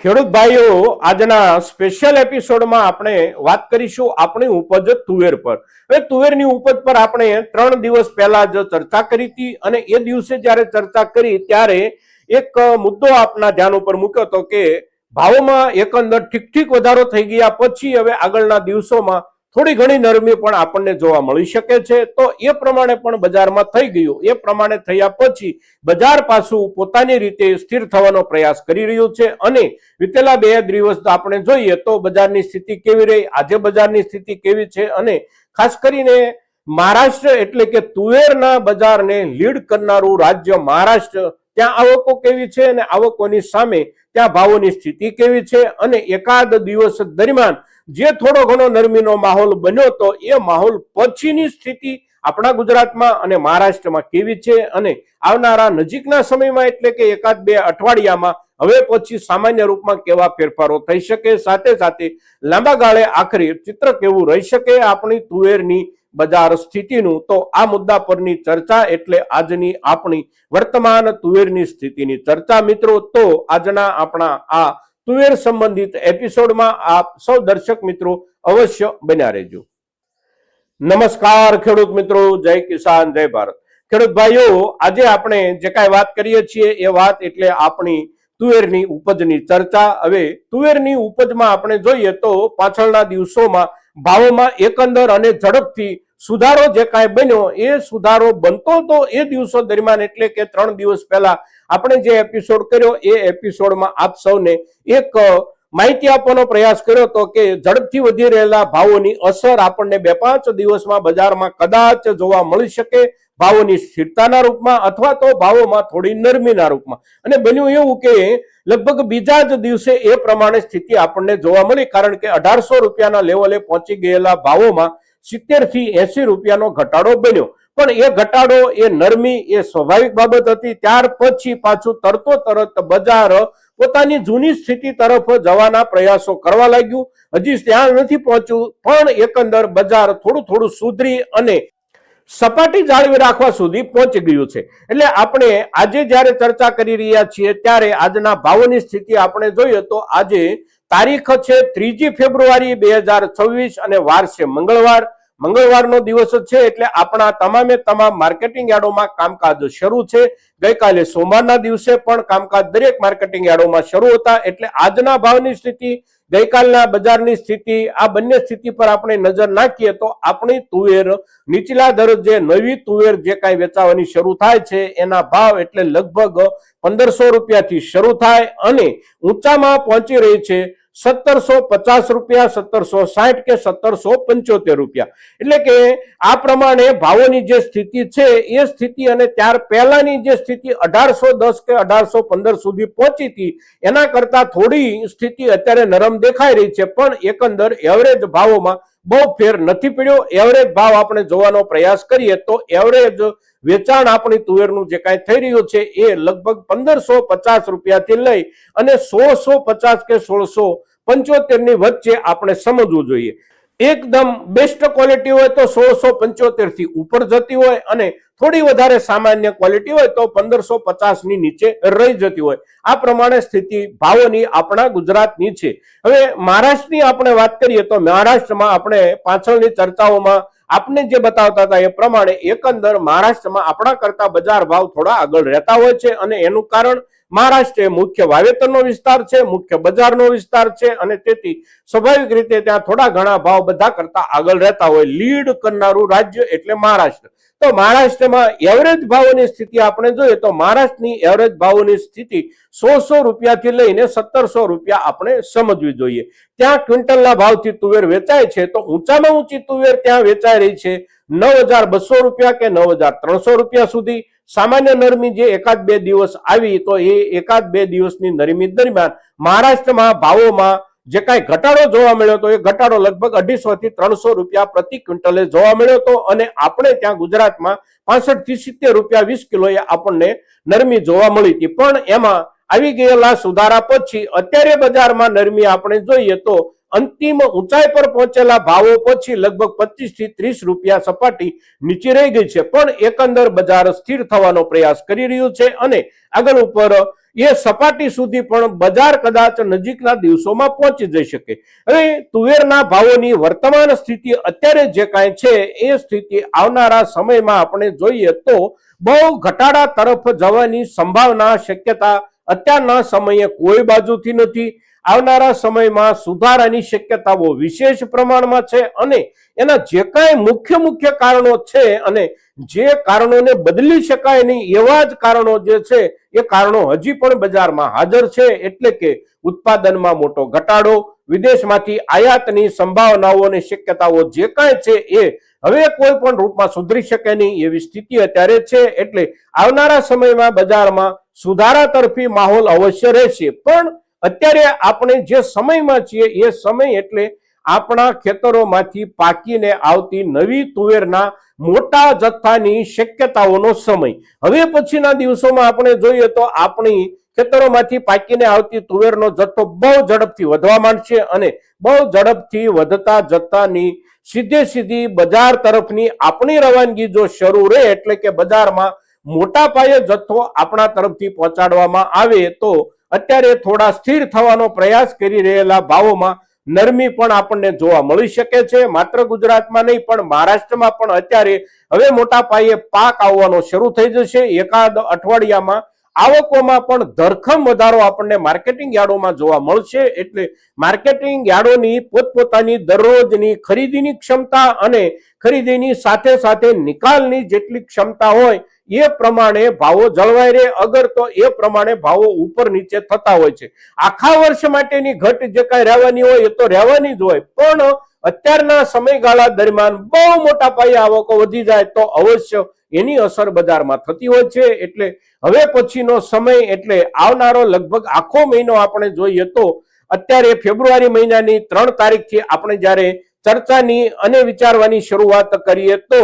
ખેડૂત ભાઈઓ, આજના સ્પેશિયલ એપિસોડમાં આપણે વાત કરીશું આપણી ઉપજ તુવેર પર. હવે તુવેરની ઉપજ પર આપણે 3 દિવસ પહેલા જ ચર્ચા કરી હતી અને એ દિવસે જ્યારે ચર્ચા કરી ત્યારે એક મુદ્દો આપના ધ્યાન ઉપર મૂક્યો હતો કે ભાવોમાં એકંદર ઠીક વધારો થઈ ગયા પછી હવે આગળના દિવસોમાં થોડી ઘણી નરમી પણ આપણને જોવા મળી શકે છે. તો એ પ્રમાણે પણ બજારમાં થઈ ગયું. એ પ્રમાણે થયા પછી બજાર પાછું પોતાની રીતે સ્થિર થવાનો પ્રયાસ કરી રહ્યું છે અને વિતેલા 2 દિવસ આપણે જોઈએ તો બજારની સ્થિતિ કેવી રહી, આજે બજારની સ્થિતિ કેવી છે અને ખાસ કરીને મહારાષ્ટ્ર એટલે કે તુવેરના બજારને લીડ કરનારું રાજ્ય મહારાષ્ટ્ર, ત્યાં આવકો કેવી છે અને આવકોની સામે ત્યાં ભાવોની સ્થિતિ કેવી છે અને એકાદ દિવસ દરમિયાન જે થોડો ઘણો નરમીનો માહોલ બન્યો તો એ માહોલ પછીની સ્થિતિ આપણા ગુજરાતમાં અને મહારાષ્ટ્રમાં કેવી છે અને આવનારા નજીકના સમયમાં એટલે કે એકાદ 2 અઠવાડિયામાં હવે પછી સામાન્ય રૂપમાં કેવા ફેરફારો થઈ શકે, સાથે સાથે લાંબા ગાળે આખરે ચિત્ર કેવું રહી શકે આપણી તુવેરની બજાર સ્થિતિનું. તો આ મુદ્દા પરની ચર્ચા એટલે આજની આપણી વર્તમાન તુવેરની સ્થિતિની ચર્ચા. મિત્રો, તો આજના આપણા આ તુવેર સંબંધિત એપિસોડમાં આપ સૌ દર્શક મિત્રો અવશ્ય બન્યા રહેજો. નમસ્કાર ખેડૂત મિત્રો, જય કિસાન, જય ભારત. ખેડૂત ભાઈઓ, આજે આપણે જે કાંઈ વાત કરીએ છીએ એ વાત એટલે આપણી તુવેરની ઉપજની ચર્ચા. હવે તુવેરની ઉપજમાં આપણે જોઈએ તો પાછળના દિવસોમાં ભાવોમાં એકંદર અને ઝડપથી સુધારો જે કાંઈ બન્યો એ સુધારો બનતો તો એ દિવસો દરમિયાન એટલે કે 3 દિવસ પહેલા આપણે જે એપિસોડ કર્યો એ એપિસોડમાં આપ સૌને એક માહિતી આપવાનો પ્રયાસ કર્યો હતો કે ઝડપથી વધી રહેલા ભાવોની અસર આપણને 2-5 દિવસમાં બજારમાં કદાચ જોવા મળી શકે, ભાવોની સ્થિરતાના રૂપમાં અથવા તો ભાવોમાં થોડી નરમીના રૂપમાં. અને બન્યું એવું કે લગભગ બીજા જ દિવસે એ પ્રમાણે સ્થિતિ આપણને જોવા મળી, કારણ કે 1800 રૂપિયાના લેવલે પહોંચી ગયેલા ભાવોમાં 70 થી 80 રૂપિયાનો ઘટાડો બન્યો. પણ એ ઘટાડો, એ નરમી, એ સ્વાભાવિક બાબત હતી. ત્યાર પછી પાછું તરત બજાર પોતાની જૂની સ્થિતિ તરફ જવાના પ્રયાસો કરવા લાગ્યું. હજી ત્યાં નથી પહોંચ્યું પણ એકંદર બજાર થોડું સુધરી અને સપાટી જાળવી રાખવા સુધી પહોંચી ગયું છે. એટલે આપણે આજે જ્યારે ચર્ચા કરી રહ્યા છીએ ત્યારે આજના ભાવોની સ્થિતિ આપણે જોઈએ તો આજે તારીખ છે 3 ફેબ્રુઆરી 2026 અને વાર છે મંગળવારનો દિવસ છે. એટલે આપણા તમામે તમામ માર્કેટિંગ યાર્ડોમાં કામકાજ શરૂ છે. ગઈકાલે સોમવારના દિવસે પણ કામકાજ દરેક માર્કેટિંગ યાર્ડોમાં શરૂ હતા. એટલે આજના ભાવની સ્થિતિ, ગઈકાલના બજારની સ્થિતિ, આ બંને સ્થિતિ પર આપણે નજર નાખીએ તો આપણી તુવેર નીચલા દરજ્જે નવી તુવેર જે કાંઈ વેચાવાની શરૂ થાય છે એના ભાવ એટલે લગભગ 1500 રૂપિયાથી શરૂ થાય અને ઊંચામાં પહોંચી રહી છે 1750 રૂપિયા, 1760 કે 1775 રૂપિયા. એટલે કે આ પ્રમાણે ભાવોની જે સ્થિતિ છે એ સ્થિતિ અને ત્યાર પહેલાની જે સ્થિતિ 1810 કે 1815 સુધી પહોંચી હતી એના કરતા થોડી સ્થિતિ અત્યારે નરમ દેખાઈ રહી છે. પણ એકંદર એવરેજ ભાવોમાં બહુ ફેર નથી પડ્યો. એવરેજ ભાવ આપણે જોવાનો પ્રયાસ કરીએ તો એવરેજ વેચાણ આપણી તુવેરનું જે કાંઈ થઈ રહ્યું છે એ લગભગ 1550 રૂપિયાથી લઈ અને 1650 કે 1675 ની વચ્ચે આપણે સમજવું જોઈએ. એકદમ બેસ્ટ ક્વોલિટી હોય તો 1675 થી ઉપર જતી હોય અને થોડી વધારે સામાન્ય ક્વોલિટી હોય તો 1550 ની નીચે રહી જતી હોય. આ પ્રમાણે સ્થિતિ ભાવોની આપણા ગુજરાતની છે. હવે મહારાષ્ટ્રની આપણે વાત કરીએ તો મહારાષ્ટ્રમાં આપણે પાછળની ચર્ચાઓમાં આપને જે બતાવતા હતા એ પ્રમાણે એકંદર મહારાષ્ટ્રમાં આપણા કરતા બજાર ભાવ થોડા આગળ રહેતા હોય છે અને એનું કારણ મહારાષ્ટ્ર મુખ્ય વાવેતરનો વિસ્તાર છે, મુખ્ય બજારનો વિસ્તાર છે અને તેથી સ્વાભાવિક રીતે ત્યાં થોડા ઘણા ભાવ બધા કરતા આગળ રહેતા હોય. લીડ કરનારું રાજ્ય એટલે મહારાષ્ટ્ર. તો મહારાષ્ટ્રમાં એવરેજ ભાવોની સ્થિતિ આપણે જોઈએ તો મહારાષ્ટ્રની એવરેજ ભાવોની સ્થિતિ 1600 રૂપિયાથી લઈને 1700 રૂપિયા આપણે સમજવી જોઈએ. ત્યાં ક્વિન્ટલના ભાવથી તુવેર વેચાય છે તો ઊંચામાં ઊંચી તુવેર ત્યાં વેચાઈ રહી છે 9200 રૂપિયા કે 9300 રૂપિયા સુધી. સામાન્ય નરમી જે 1-2 દિવસ આવી તો એ 1-2 દિવસની નરમી દરમિયાન મહારાષ્ટ્રમાં ભાવોમાં જે કાંઈ ઘટાડો જોવા મળ્યો તો એ ઘટાડો લગભગ 250 થી 300 રૂપિયા પ્રતિ ક્વિન્ટલે જોવા મળ્યો હતો અને આપણે ત્યાં ગુજરાતમાં 65 થી 70 રૂપિયા 20 કિલોએ આપણને નરમી જોવા મળી હતી. પણ એમાં આવી ગયેલા સુધારા પછી અત્યારે બજારમાં નરમી આપણે જોઈએ તો અંતિમ ઊંચાઈ પર પહોંચેલા ભાવો પછી લગભગ 25 થી 30 રૂપિયા સપાટી નીચે રહી ગઈ છે. પણ એકંદર બજાર સ્થિર થવાનો પ્રયાસ કરી રહ્યું છે અને આગળ ઉપર એ સપાટી સુધી પણ બજાર કદાચ નજીકના દિવસોમાં પહોંચી જઈ શકે. હવે તુવેરના ભાવોની વર્તમાન સ્થિતિ અત્યારે જે કાંઈ છે એ સ્થિતિ આવનારા સમયમાં આપણે જોઈએ તો બહુ ઘટાડા તરફ જવાની સંભાવના શક્યતા અત્યારના સમયે કોઈ બાજુથી નથી. આવનારા સમયમાં સુધારાની શક્યતાઓ વિશેષ પ્રમાણમાં છે અને એના જે કાંઈ મુખ્ય કારણો છે અને જે કારણોને બદલી શકાય નહીં એવા જ કારણો જે છે એ કારણો હજી પણ બજારમાં હાજર છે. એટલે કે ઉત્પાદનમાં મોટો ઘટાડો, વિદેશમાંથી આયાતની સંભાવનાઓ અને શક્યતાઓ જે કાંઈ છે એ હવે કોઈ પણ રૂપમાં સુધરી શકે નહીં એવી સ્થિતિ અત્યારે છે. એટલે આવનારા સમયમાં બજારમાં સુધારા તરફી માહોલ અવશ્ય રહેશે. પણ અત્યારે આપણે જે સમયમાં છીએ એ સમય એટલે આપણા ખેતરોમાંથી પાકીને આવતી નવી તુવેરના મોટા જથ્થાની શક્યતાઓનો સમય. હવે પછીના દિવસોમાં આપણે જોઈએ તો આપણી ખેતરોમાંથી પાકીને આવતી તુવેરનો જથ્થો બહુ ઝડપથી વધવા માંડશે અને બહુ ઝડપથી વધતા જથ્થાની સીધી બજાર તરફની આપણી રવાનગી જો શરૂ રહે એટલે કે બજારમાં મોટા પાયે જથ્થો આપણા તરફથી પહોંચાડવામાં આવે તો અત્યારે થોડા સ્થિર થવાનો પ્રયાસ કરી રહેલા ભાવોમાં નરમી પણ આપણને જોવા મળી શકે છે. માત્ર ગુજરાતમાં નહીં પણ મહારાષ્ટ્રમાં પણ અત્યારે હવે મોટા પાયે પાક આવવાનો શરૂ થઈ જશે. એકાદ અઠવાડિયામાં આવકોમાં પણ ધરખમ વધારો આપણને માર્કેટિંગ યાર્ડોમાં જોવા મળશે. એટલે માર્કેટિંગ યાર્ડોની પોતપોતાની દરરોજની ખરીદીની ક્ષમતા અને ખરીદીની સાથે નિકાલની જેટલી ક્ષમતા હોય એ પ્રમાણે ભાવો જળવાઈ રહે. અગર તો એ પ્રમાણે ભાવો ઉપર નીચે થતા હોય છે. આખા વર્ષ માટેની ઘટ જે કાંઈ રહેવાની હોય એ તો રહેવાની જ હોય, પણ અત્યારના સમયગાળા દરમિયાન બહુ મોટા પાયે આવકો વધી જાય તો અવશ્ય એની અસર બજારમાં થતી હોય છે. એટલે હવે પછીનો સમય એટલે આવનારો લગભગ આખો મહિનો આપણે જોઈએ તો અત્યારે ફેબ્રુઆરી મહિનાની 3 તારીખથી આપણે જ્યારે ચર્ચાની અને વિચારવાની શરૂઆત કરીએ તો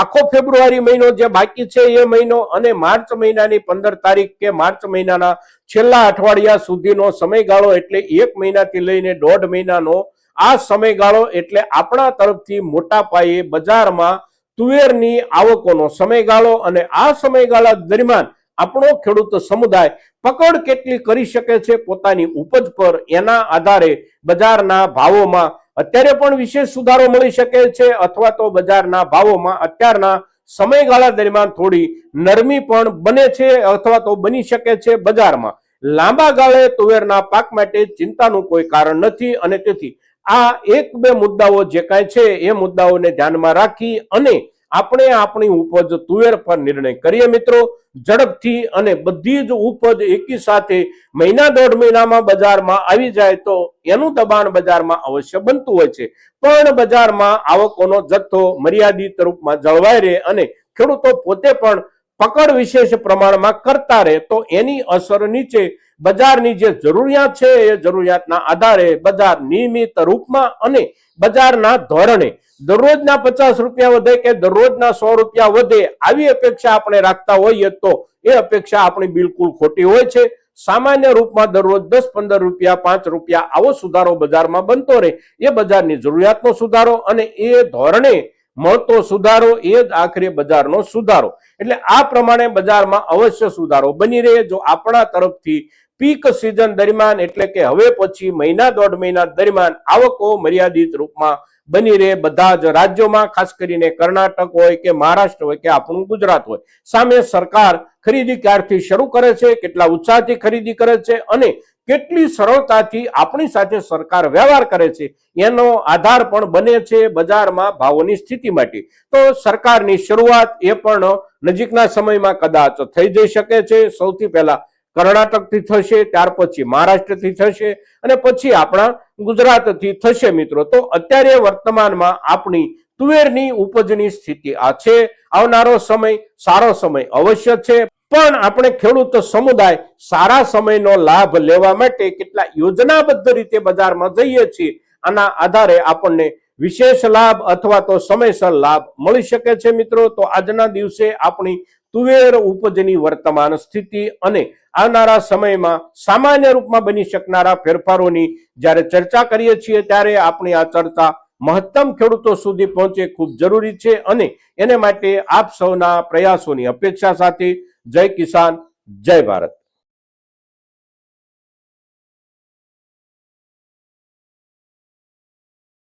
આખો ફેબ્રુઆરી મહિનો જે બાકી છે એ મહિનો અને માર્ચ મહિનાની 15 તારીખ કે માર્ચ મહિનાના છેલ્લા અઠવાડિયા સુધીનો સમયગાળો એટલે 1 મહિનાથી લઈને 1.5 મહિનાનો આ સમયગાળો એટલે આપણા તરફથી મોટા પાયે બજારમાં તુવેરની આવકોનો સમયગાળો. અને આ સમયગાળા દરમિયાન આપણો ખેડૂત સમુદાય પકડ કેટલી કરી શકે છે પોતાની ઉપજ પર એના આધારે બજારના ભાવોમાં અત્યારે પણ વિશેષ સુધારો મળી શકે છે અથવા તો બજારના ભાવોમાં અત્યારના સમયગાળા દરમિયાન થોડી નરમી પણ બને છે અથવા તો બની શકે છે. બજારમાં લાંબા ગાળે તુવેરના પાક માટે ચિંતાનું કોઈ કારણ નથી અને તેથી આ 1-2 મુદ્દાઓ જે કાંઈ છે એ મુદ્દાઓને ધ્યાનમાં રાખી અને આપણે આપણી ઉપજ તુવેર પર નિર્ણય કરીએ મિત્રો. ઝડપથી અને બધી જ ઉપજ એકી સાથે મહિના 1.5 મહિનામાં બજારમાં આવી જાય તો એનું દબાણ બજારમાં અવશ્ય બનતું હોય છે. પણ બજારમાં આવકોનો જથ્થો મર્યાદિત રૂપમાં જળવાઈ રહે અને ખેડૂતો પોતે પણ પકડ વિશેષ પ્રમાણમાં કરતા રહે તો એની અસર નીચે બજારની જે જરૂરિયાત છે એ જરૂરિયાતના આધારે બજાર નિયમિત રૂપમાં અને બજારના ધોરણે દરરોજના 50 રૂપિયા વધે કે દરરોજના 100 રૂપિયા વધે આવી અપેક્ષા આપણે રાખતા હોઈએ તો એ અપેક્ષા આપણી બિલકુલ ખોટી હોય છે. સામાન્ય રૂપમાં દરરોજ 10-15 રૂપિયા 5 રૂપિયા આવો સુધારો બજારમાં બનતો રહે એ બજારની જરૂરિયાતનો સુધારો અને એ ધોરણે મળતો સુધારો એ જ આખરે બજારનો સુધારો. એટલે આ પ્રમાણે બજારમાં અવશ્ય સુધારો બની રહે જો આપણા તરફથી પીક સિઝન દરમિયાન એટલે કે હવે પછી મહિના 1.5 મહિના દરમિયાન આવકો મર્યાદિત રૂપમાં બની રહે બધા જ રાજ્યોમાં, ખાસ કરીને કર્ણાટક હોય કે મહારાષ્ટ્ર હોય કે આપણું ગુજરાત હોય. સામે સરકાર ખરીદી ક્યારથી શરૂ કરે છે, કેટલા ઉત્સાહથી ખરીદી કરે છે અને કેટલી સરળતાથી આપણી સાથે સરકાર વ્યવહાર કરે છે એનો આધાર પણ બને છે બજારમાં ભાવોની સ્થિતિ માટે. તો સરકારની શરૂઆત એ પણ નજીકના સમયમાં કદાચ થઈ જઈ શકે છે. સૌથી પહેલા કર્ણાટકથી થશે, ત્યાર પછી મહારાષ્ટ્રથી થશે અને પછી આપણા ગુજરાતથી થશે મિત્રો. તો અત્યારે વર્તમાનમાં આપણી તુવેરની ઉપજની સ્થિતિ આ છે. આવનારો સમય સારો સમય અવશ્ય છે, પણ આપણે ખેડૂત સમુદાય સારા સમયનો લાભ લેવા માટે કેટલા યોજનાબદ્ધ રીતે બજારમાં જઈએ છીએ આના આધારે આપણને વિશેષ લાભ અથવા તો સમયસર લાભ મળી શકે છે મિત્રો. તો આજના દિવસે આપણી તુવેર ઉપજની વર્તમાન સ્થિતિ અને આવનારા સમયમાં સામાન્ય રૂપમાં બની શકનારા ફેરફારોની જ્યારે ચર્ચા કરીએ છીએ ત્યારે આપણી આ ચર્ચા મહત્તમ ખેડૂતો સુધી પહોંચે ખૂબ જરૂરી છે અને એને માટે આપ સૌના પ્રયાસોની અપેક્ષા સાથે જય કિસાન, જય ભારત.